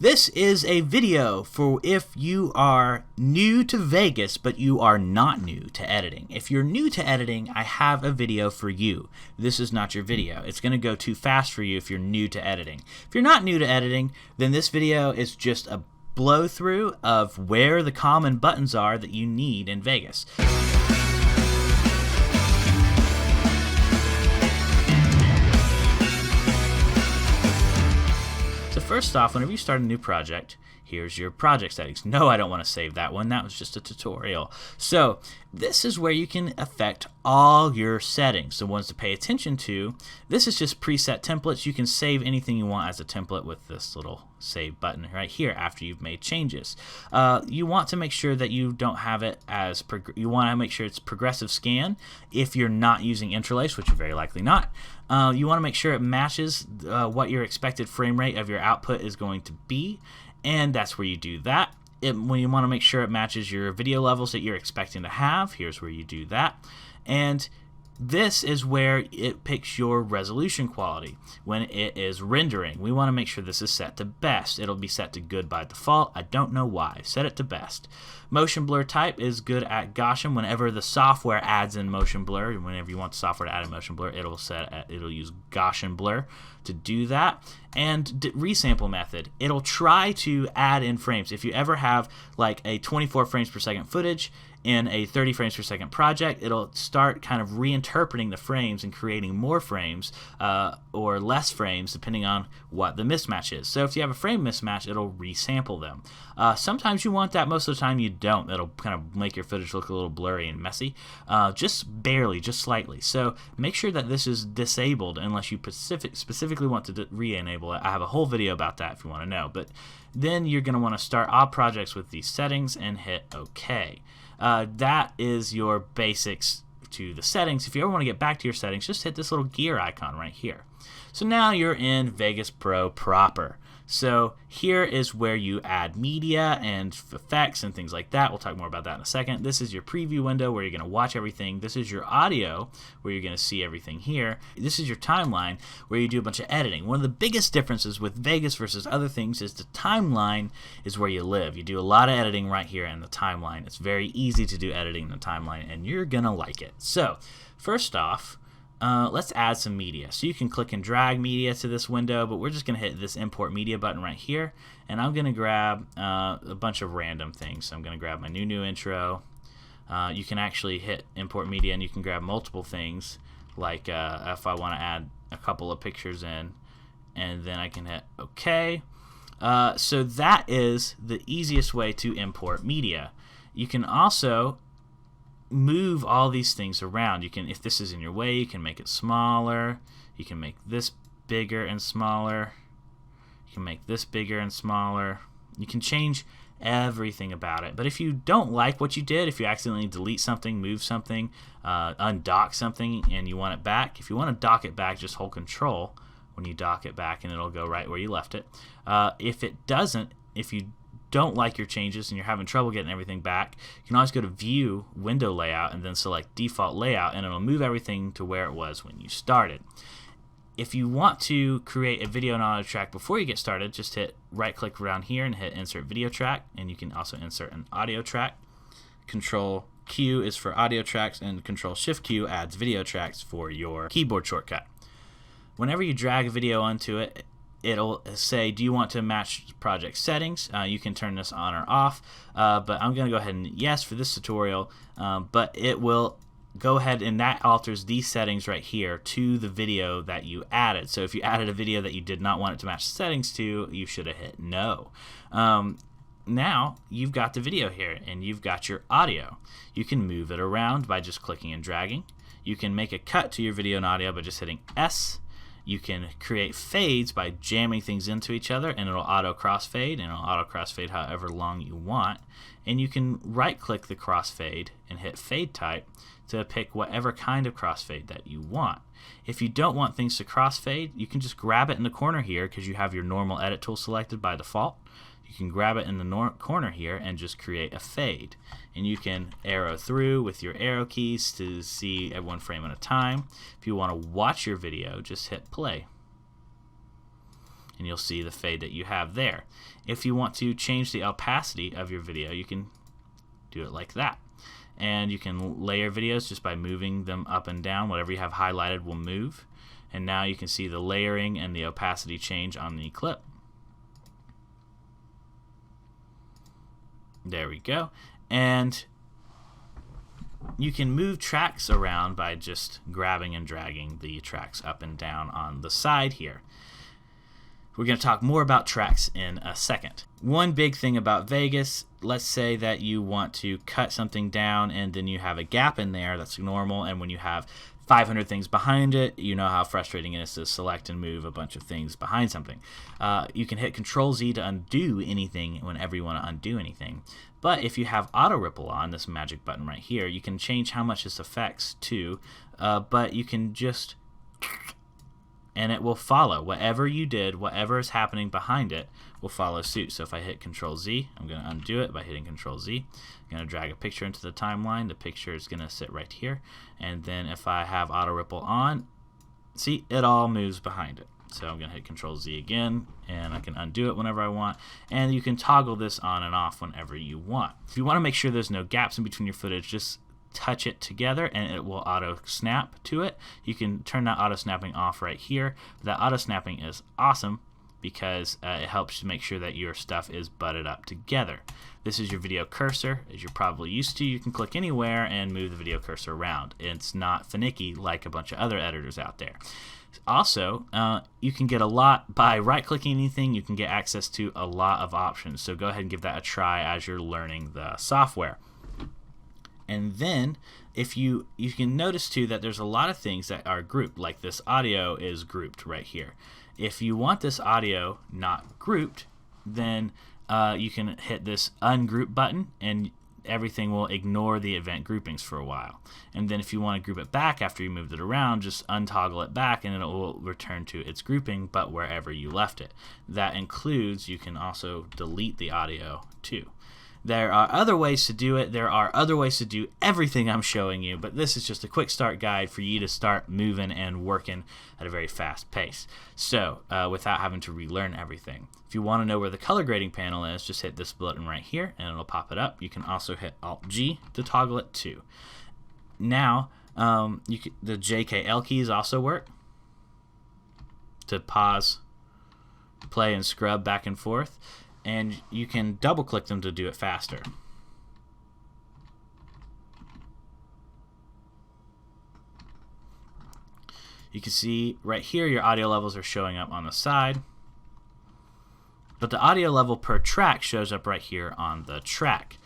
This is a video for if you are new to Vegas, but you are not new to editing. If you're new to editing, I have a video for you. This is not your video. It's going to go too fast for you if you're new to editing. If you're not new to editing, then this video is just a blow through of where the common buttons are that you need in Vegas. First off, whenever you start a new project, here's your project settings. No, I don't want to save that one. That was just a tutorial. So this is where you can affect all your settings. The ones to pay attention to, this is just preset templates. You can save anything you want as a template with this little save button right here after you've made changes. You want to make sure that you don't have it as, you want to make sure it's progressive scan if you're not using interlace, which you're very likely not. You want to make sure it matches what your expected frame rate of your output is going to be, and that's where you do that. When you want to make sure it matches your video levels that you're expecting to have, here's where you do that. And this is where it picks your resolution quality. When it is rendering, we want to make sure this is set to best. It'll be set to good by default. I don't know why. Set it to best. Motion blur type is good at Gaussian. Whenever the software adds in motion blur, whenever you want the software to add in motion blur, it'll use Gaussian blur to do that. And resample method, it'll try to add in frames. If you ever have like a 24 frames per second footage in a 30 frames per second project, it'll start kind of reinterpreting the frames and creating more frames or less frames depending on what the mismatch is. So if you have a frame mismatch, it'll resample them. Sometimes you want that, most of the time you don't. It'll kind of make your footage look a little blurry and messy, just barely, just slightly. So make sure that this is disabled unless you specifically want to re-enable it. I have a whole video about that if you want to know. But then you're going to want to start all projects with these settings and hit OK. That is your basics to the settings. If you ever want to get back to your settings, just hit this little gear icon right here. So now you're in Vegas Pro proper. So here is where you add media and effects and things like that. We'll talk more about that in a second. This is your preview window where you're going to watch everything. This is your audio where you're going to see everything here. This is your timeline where you do a bunch of editing. One of the biggest differences with Vegas versus other things is the timeline is where you live. You do a lot of editing right here in the timeline. It's very easy to do editing in the timeline, and you're going to like it. So first off, let's add some media. So you can click and drag media to this window, but we're just going to hit this import media button right here, and I'm going to grab a bunch of random things. So I'm going to grab my new intro. You can actually hit import media and you can grab multiple things, like if I want to add a couple of pictures in, and then I can hit OK. So that is the easiest way to import media. You can also move all these things around. You can, if this is in your way, you can make it smaller. You can make this bigger and smaller. You can make this bigger and smaller. You can change everything about it. But if you don't like what you did, if you accidentally delete something, move something, undock something, and you want it back, if you want to dock it back, just hold Control when you dock it back, and it'll go right where you left it. If it doesn't, if you don't like your changes and you're having trouble getting everything back, you can always go to View, Window Layout, and then select Default Layout, and it'll move everything to where it was when you started. If you want to create a video and audio track before you get started, just hit right-click around here and hit Insert Video Track, and you can also insert an audio track. Control Q is for audio tracks, and Control Shift Q adds video tracks for your keyboard shortcut. Whenever you drag a video onto it, it'll say, do you want to match project settings? You can turn this on or off, but I'm going to go ahead and yes for this tutorial, but it will go ahead and that alters these settings right here to the video that you added. So if you added a video that you did not want it to match the settings to, you should have hit no. Now you've got the video here and you've got your audio. You can move it around by just clicking and dragging. You can make a cut to your video and audio by just hitting S. You can create fades by jamming things into each other, and it'll auto crossfade, and it'll auto crossfade however long you want. And you can right click the crossfade and hit fade type to pick whatever kind of crossfade that you want. If you don't want things to crossfade, you can just grab it in the corner here because you have your normal edit tool selected by default. You can grab it in the corner here and just create a fade. And you can arrow through with your arrow keys to see at one frame at a time. If you want to watch your video, just hit play. and you'll see the fade that you have there. If you want to change the opacity of your video, you can do it like that. And you can layer videos just by moving them up and down. Whatever you have highlighted will move. And now you can see the layering and the opacity change on the clip. There we go. And you can move tracks around by just grabbing and dragging the tracks up and down on the side here. We're going to talk more about tracks in a second. One big thing about Vegas, let's say that you want to cut something down and then you have a gap in there. That's normal. And when you have 500 things behind it, you know how frustrating it is to select and move a bunch of things behind something. You can hit Control-Z to undo anything whenever you want to undo anything. But if you have Auto Ripple on, this magic button right here, you can change how much this affects to, but you can just, and it will follow. Whatever you did, whatever is happening behind it will follow suit. So if I hit Control-Z, I'm going to undo it by hitting Control-Z. I'm going to drag a picture into the timeline. The picture is going to sit right here. And then if I have Auto Ripple on, see, it all moves behind it. So I'm going to hit Control-Z again, and I can undo it whenever I want. And you can toggle this on and off whenever you want. If you want to make sure there's no gaps in between your footage, just touch it together and it will auto snap to it. You can turn that auto snapping off right here. That auto snapping is awesome because it helps to make sure that your stuff is butted up together. This is your video cursor. As you're probably used to, you can click anywhere and move the video cursor around. It's not finicky like a bunch of other editors out there. Also, you can get a lot by right-clicking anything. You can get access to a lot of options. So go ahead and give that a try as you're learning the software. And then if you can notice too that there's a lot of things that are grouped, like this audio is grouped right here. If you want this audio not grouped, then you can hit this ungroup button and everything will ignore the event groupings for a while. And then if you want to group it back after you moved it around, just untoggle it back and it will return to its grouping, but wherever you left it. That includes, you can also delete the audio too. There are other ways to do it. There are other ways to do everything I'm showing you, but this is just a quick start guide for you to start moving and working at a very fast pace. So without having to relearn everything. If you want to know where the color grading panel is, just hit this button right here and it'll pop it up. You can also hit Alt-G to toggle it too. Now, the JKL keys also work to pause, play, and scrub back and forth. And you can double click them to do it faster. You can see right here your audio levels are showing up on the side, but the audio level per track shows up right here on the track.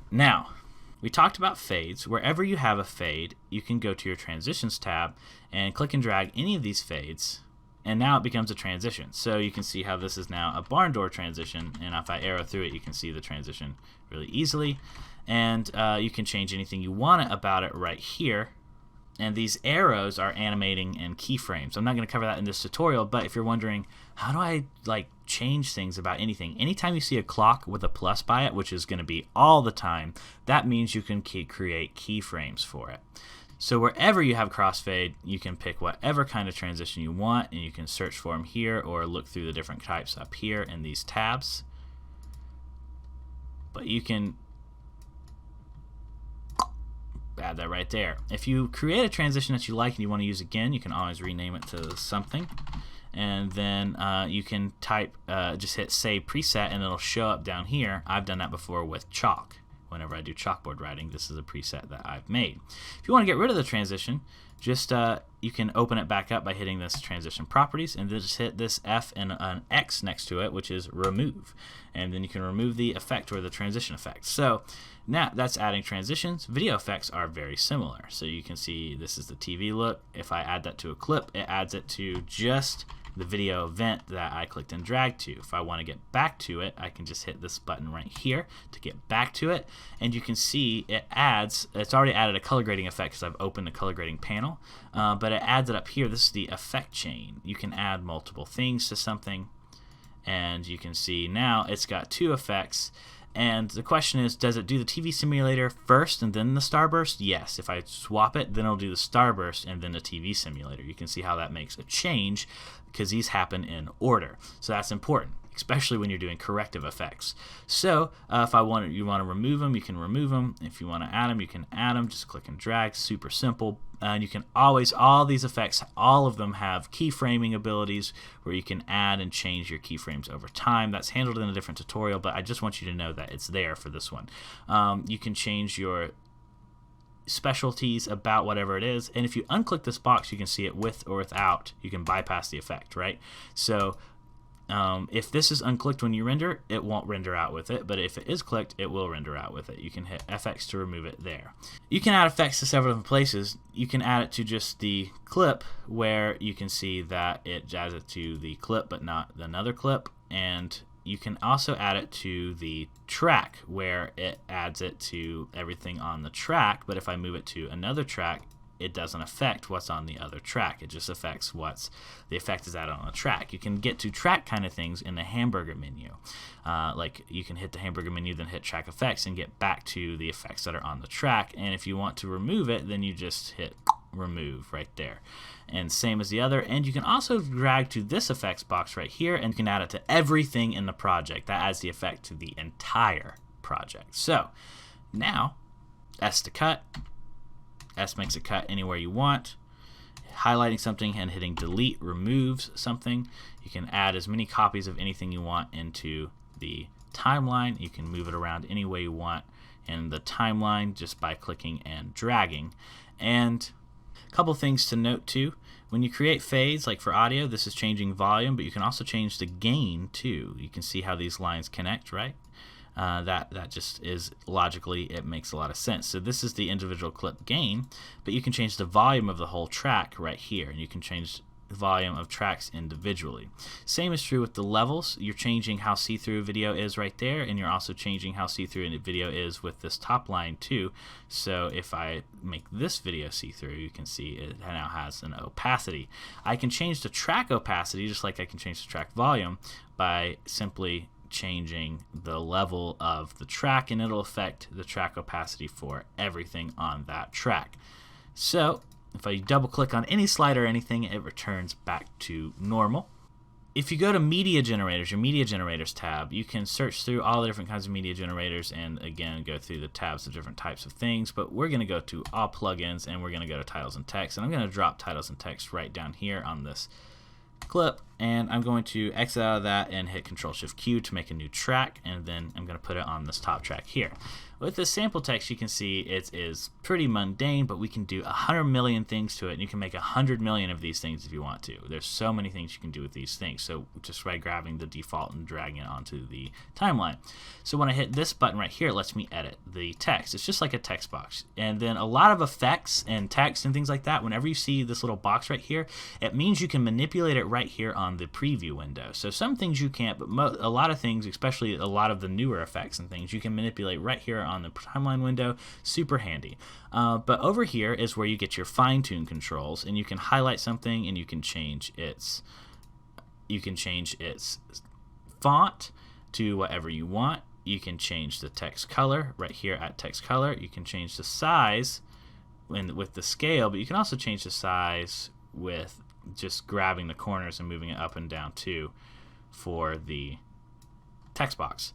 Now, we talked about fades. Wherever you have a fade, you can go to your transitions tab and click and drag any of these fades. And now it becomes a transition. So you can see how this is now a barn door transition. And if I arrow through it, you can see the transition really easily. And you can change anything you want about it right here. And these arrows are animating and keyframes. I'm not going to cover that in this tutorial, but if you're wondering, how do I change things about anything? Anytime you see a clock with a plus by it, which is going to be all the time, that means you can create keyframes for it. So wherever you have crossfade, you can pick whatever kind of transition you want, and you can search for them here or look through the different types up here in these tabs. But you can add that right there. If you create a transition that you like and you want to use again, you can always rename it to something. And then you can type, just hit Save Preset, and it'll show up down here. I've done that before with chalk. Whenever I do chalkboard writing, this is a preset that I've made. If you want to get rid of the transition, just you can open it back up by hitting this transition properties, and then just hit this F and an X next to it, which is remove. And then you can remove the effect or the transition effect. So now that's adding transitions. Video effects are very similar. So you can see this is the TV look. If I add that to a clip, it adds it to just the video event that I clicked and dragged to. If I want to get back to it, I can just hit this button right here to get back to it, and you can see it adds, it's already added a color grading effect because I've opened the color grading panel, but it adds it up here. This is the effect chain. You can add multiple things to something, and you can see now it's got two effects, And the question is, does it do the TV simulator first and then the starburst? Yes. If I swap it, then it'll do the starburst and then the TV simulator. You can see how that makes a change because these happen in order. So that's important, especially when you're doing corrective effects. So if you want to remove them, you can remove them. If you want to add them, you can add them. Just click and drag. Super simple. And you can always, all these effects, all of them have keyframing abilities where you can add and change your keyframes over time. That's handled in a different tutorial, but I just want you to know that it's there for this one. You can change your specialties about whatever it is, and if you unclick this box, you can see it with or without. You can bypass the effect, right? So if this is unclicked when you render, it won't render out with it, but if it is clicked, it will render out with it. You can hit FX to remove it there. You can add effects to several different places. You can add it to just the clip, where you can see that it adds it to the clip but not another clip, and you can also add it to the track, where it adds it to everything on the track, but if I move it to another track, it doesn't affect what's on the other track. It just affects what's the effect is added on the track. You can get to track kind of things in the hamburger menu. Like you can hit the hamburger menu, then hit track effects and get back to the effects that are on the track. And if you want to remove it, then you just hit remove right there. And same as the other. And you can also drag to this effects box right here, and you can add it to everything in the project. That adds the effect to the entire project. So now S to cut. S makes it cut anywhere you want. Highlighting something and hitting delete removes something. You can add as many copies of anything you want into the timeline. You can move it around any way you want in the timeline just by clicking and dragging. And a couple things to note too. When you create fades, like for audio, this is changing volume, but you can also change the gain too. You can see how these lines connect, right? That just is logically, it makes a lot of sense. So this is the individual clip gain, but you can change the volume of the whole track right here, and you can change the volume of tracks individually. Same is true with the levels. You're changing how see-through video is right there, and you're also changing how see-through a video is with this top line too. So if I make this video see-through, you can see it now has an opacity. I can change the track opacity just like I can change the track volume by simply changing the level of the track, and it'll affect the track opacity for everything on that track. So if I double click on any slide or anything, it returns back to normal. If you go to media generators, your media generators tab, you can search through all the different kinds of media generators and again go through the tabs of different types of things, but we're going to go to all plugins and we're going to go to titles and text, and I'm going to drop titles and text right down here on this clip, and I'm going to exit out of that and hit Control-Shift-Q to make a new track, and then I'm going to put it on this top track here. With the sample text, you can see it is pretty mundane, but we can do 100 million things to it, and you can make 100 million of these things if you want to. There's so many things you can do with these things, so just by grabbing the default and dragging it onto the timeline. So when I hit this button right here, it lets me edit the text. It's just like a text box. And then a lot of effects and text and things like that, whenever you see this little box right here, it means you can manipulate it right here on the preview window. So some things you can't, but a lot of things, especially a lot of the newer effects and things, you can manipulate right here on the timeline window. Super handy. But over here is where you get your fine-tune controls, and you can highlight something and you can change its font to whatever you want. You can change the text color right here at text color. You can change the size with the scale, but you can also change the size with just grabbing the corners and moving it up and down too for the text box.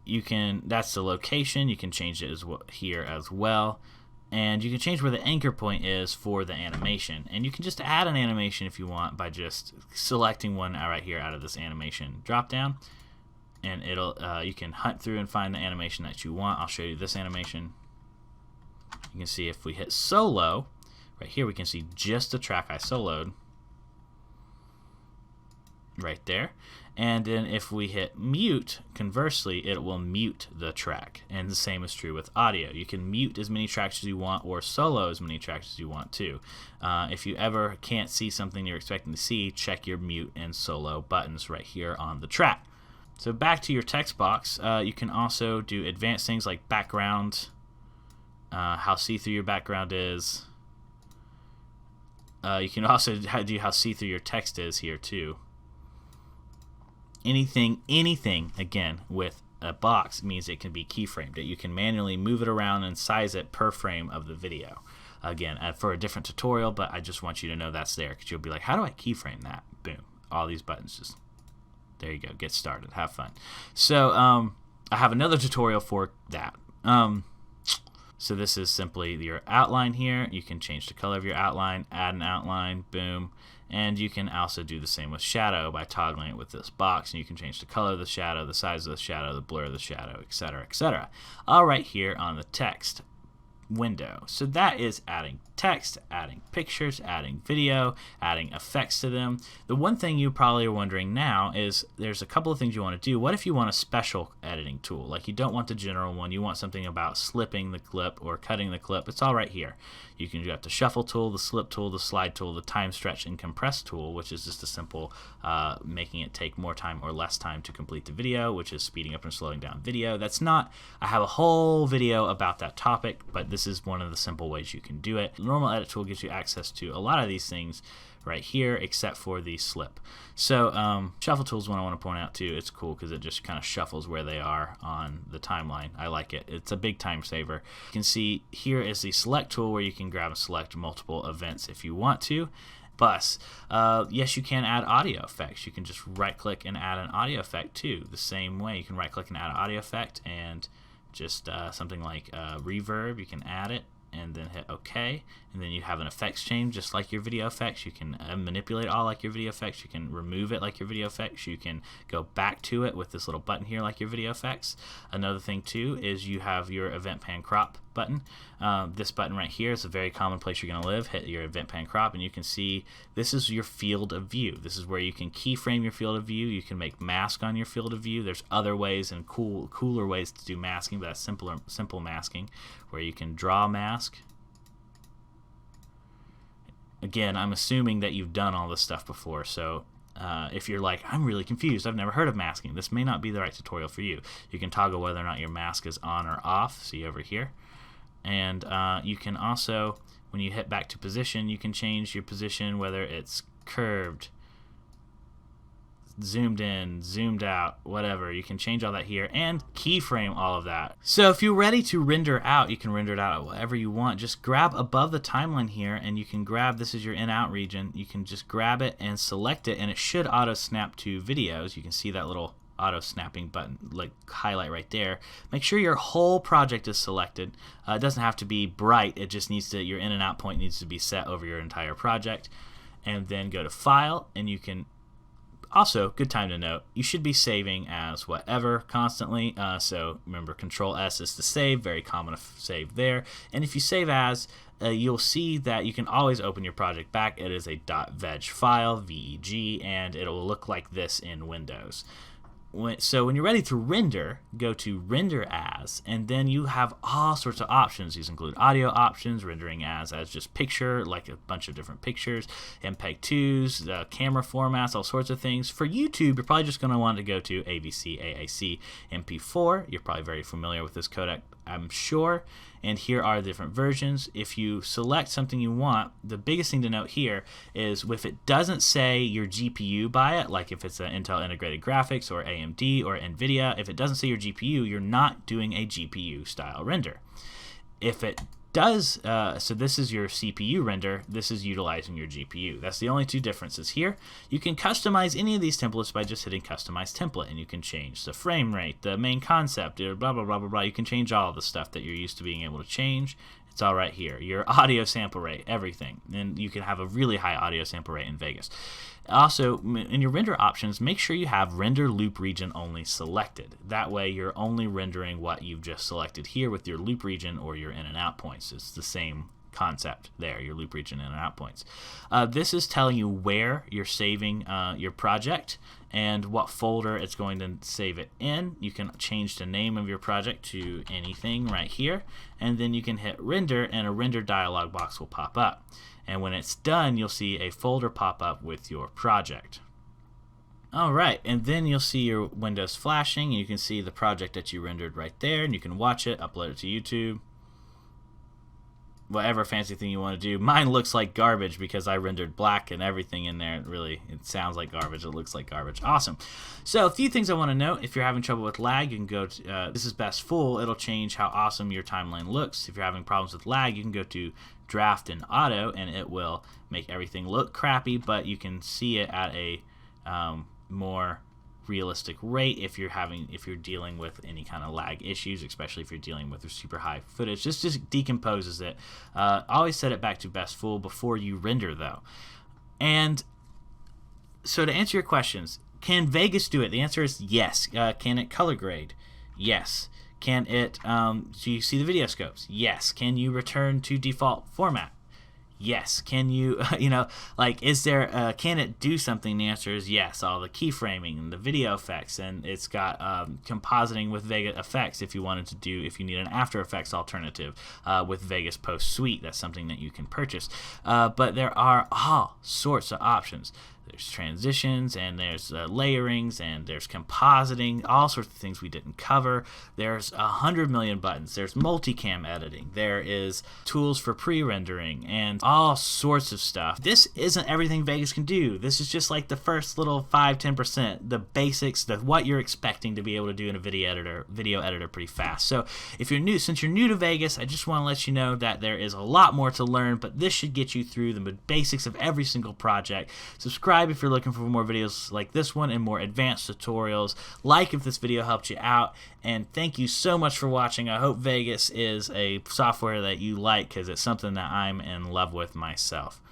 That's the location. You can change it here as well, and you can change where the anchor point is for the animation, and you can just add an animation if you want by just selecting one right here out of this animation drop down, and you can hunt through and find the animation that you want. I'll show you this animation. You can see if we hit solo right here, we can see just the track I soloed right there. And then if we hit mute, conversely, it will mute the track. And the same is true with audio. You can mute as many tracks as you want or solo as many tracks as you want too. If you ever can't see something you're expecting to see, check your mute and solo buttons right here on the track. So back to your text box, you can also do advanced things like background, how see-through your background is. You can also do how see-through your text is here too. anything again with a box means it can be keyframed. You can manually move it around and size it per frame of the video. Again, for a different tutorial, but I just want you to know that's there, because you'll be like, how do I keyframe that? Boom. All these buttons just, there you go. Get started. Have fun. So I have another tutorial for that. So this is simply your outline here. You can change the color of your outline, add an outline, boom. And you can also do the same with shadow by toggling it with this box, and you can change the color of the shadow, the size of the shadow, the blur of the shadow, etc., etc. All right, here on the text window. So that is adding text, adding pictures, adding video, adding effects to them. The one thing you probably are wondering now is there's a couple of things you want to do. What if you want a special editing tool? Like you don't want the general one, you want something about slipping the clip or cutting the clip. It's all right here. You can do the shuffle tool, the slip tool, the slide tool, the time stretch and compress tool, which is just a simple making it take more time or less time to complete the video, which is speeding up and slowing down video. That's not, I have a whole video about that topic, but this is one of the simple ways you can do it. The normal edit tool gives you access to a lot of these things right here, except for the slip. So shuffle tool is one I want to point out too. It's cool because it just kind of shuffles where they are on the timeline. I like it. It's a big time saver. You can see here is the select tool where you can grab and select multiple events if you want to. Bus. Yes, you can add audio effects. You can just right click and add an audio effect too. The same way you can right click and add an audio effect, and just something like reverb, you can add it and then hit OK, and then you have an effects change just like your video effects. You can manipulate all like your video effects. You can remove it like your video effects. You can go back to it with this little button here like your video effects. Another thing too is you have your event pan crop button. This button right here is a very common place you're going to live. Hit your event pan crop and you can see this is your field of view. This is where you can keyframe your field of view. You can make mask on your field of view. There's other ways and cooler ways to do masking, but that's simple masking where you can draw mask. Again, I'm assuming that you've done all this stuff before, so if you're like, I'm really confused, I've never heard of masking, this may not be the right tutorial for you. You can toggle whether or not your mask is on or off, see over here. And you can also, when you hit back to position, you can change your position, whether it's curved, zoomed in, zoomed out, whatever. You can change all that here and keyframe all of that. So if you're ready to render out, you can render it out whatever you want. Just grab above the timeline here and you can grab, this is your in-out region, you can just grab it and select it and it should auto snap to videos. You can see that little auto snapping button, like highlight right there. Make sure your whole project is selected. It doesn't have to be bright, it just needs to, your in and out point needs to be set over your entire project. And then go to file, and you can also, good time to note, you should be saving as whatever constantly. So remember, Control S is to save, very common to save there. And if you save as, you'll see that you can always open your project back. It is a .veg file, VEG, and it will look like this in Windows. So when you're ready to render, go to Render As, and then you have all sorts of options. These include audio options, rendering as just picture, like a bunch of different pictures, MPEG-2s, camera formats, all sorts of things. For YouTube, you're probably just going to want to go to AVC, AAC, MP4. You're probably very familiar with this codec, I'm sure. And here are the different versions. If you select something you want, the biggest thing to note here is if it doesn't say your GPU by it, like if it's an Intel Integrated Graphics or AMD or NVIDIA, if it doesn't say your GPU, you're not doing a GPU style render. If it does, so this is your CPU render, this is utilizing your GPU. That's the only two differences here. You can customize any of these templates by just hitting Customize Template, and you can change the frame rate, the main concept, blah, blah, blah, blah, blah. You can change all of the stuff that you're used to being able to change. It's all right here. Your audio sample rate, everything. And you can have a really high audio sample rate in Vegas. Also, in your render options, make sure you have Render Loop Region Only selected. That way, you're only rendering what you've just selected here with your loop region or your in and out points. It's the same concept there, your loop region in and out points. This is telling you where you're saving your project and what folder it's going to save it in. You can change the name of your project to anything right here, and then you can hit render and a render dialog box will pop up. And when it's done, you'll see a folder pop up with your project. Alright, and then you'll see your windows flashing, and you can see the project that you rendered right there, and you can watch it, upload it to YouTube. whatever fancy thing you want to do. Mine looks like garbage because I rendered black and everything in there. It sounds like garbage. It looks like garbage. Awesome. So a few things I want to note. If you're having trouble with lag, you can go to this is best full. It'll change how awesome your timeline looks. If you're having problems with lag, you can go to draft and auto, and it will make everything look crappy, but you can see it at a more realistic rate if you're dealing with any kind of lag issues, especially if you're dealing with super high footage. This just decomposes it. Always set it back to best full before you render, though. And so to answer your questions, can Vegas do it? The answer is yes. Can it color grade? Yes. Can it do you see the video scopes? Yes. Can you return to default format? Yes. Can you, can it do something? The answer is yes. All the keyframing and the video effects, and it's got compositing with Vegas effects if you need an After Effects alternative with Vegas Post Suite. That's something that you can purchase. But there are all sorts of options. There's transitions, and there's layerings, and there's compositing, all sorts of things we didn't cover. There's 100 million buttons. There's multicam editing. There is tools for pre-rendering and all sorts of stuff. This isn't everything Vegas can do. This is just like the first little 5-10%, the basics, what you're expecting to be able to do in a video editor pretty fast. So since you're new to Vegas, I just want to let you know that there is a lot more to learn, but this should get you through the basics of every single project. Subscribe if you're looking for more videos like this one and more advanced tutorials. Like if this video helped you out, and thank you so much for watching. I hope Vegas is a software that you like, because it's something that I'm in love with myself.